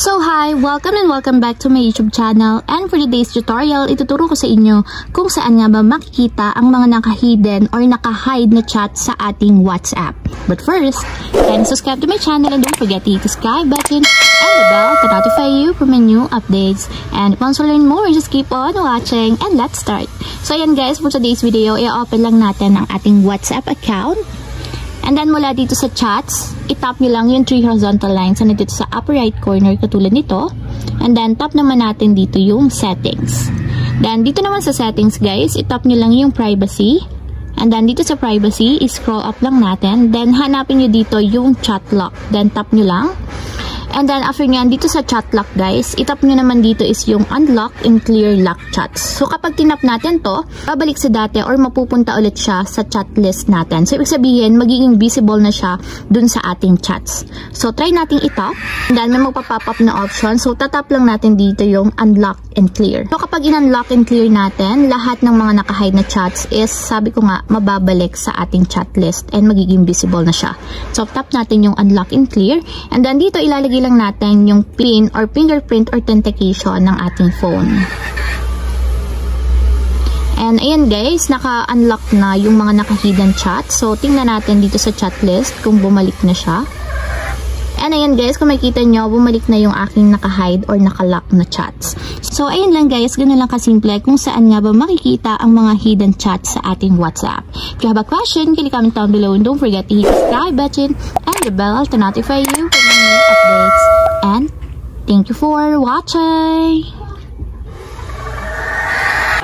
So hi! Welcome and welcome back to my YouTube channel, and for today's tutorial, ituturo ko sa inyo kung saan nga ba makikita ang mga naka-hidden or naka-hide na chat sa ating WhatsApp. But first, kindly subscribe to my channel and don't forget to hit the subscribe button and the bell to notify you for my new updates. And if you want to learn more, just keep on watching and let's start. So ayan guys, for today's video, i-open lang natin ang ating WhatsApp account. And then mula dito sa chats, itap nyo lang yung 3 horizontal lines na dito sa upper right corner katulad nito. And then tap naman natin dito yung settings. Then dito naman sa settings guys, itap nyo lang yung privacy. And then dito sa privacy, i-scroll up lang natin. Then hanapin nyo dito yung chat lock. Then tap nyo lang. And then after nyan, dito sa chat lock guys, itap nyo naman dito is yung unlock and clear lock chats. So kapag tinap natin to, babalik sa dati or mapupunta ulit siya sa chat list natin. So ibig sabihin, magiging visible na siya dun sa ating chats. So try nating itap. And then may magpa-pop up na option. So tatap lang natin dito yung unlock and clear. So kapag in-unlock and clear natin, lahat ng mga naka-hide na chats is, sabi ko nga, mababalik sa ating chat list and magiging visible na siya. So tap natin yung unlock and clear. And then dito ilalagay lang natin yung PIN or fingerprint authentication ng ating phone. And ayan guys, naka-unlock na yung mga naka-hidden chat. So tingnan natin dito sa chat list kung bumalik na siya. And ayan guys, kung makikita nyo, bumalik na yung aking naka-hide or naka-lock na chats. So ayun lang guys, ganun lang kasimple kung saan nga ba makikita ang mga hidden chats sa ating WhatsApp. If you have a question, can you comment down below and don't forget to hit the subscribe button and the bell to notify you for my new updates. And thank you for watching!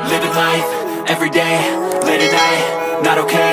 Living life, every day, late at night, not okay.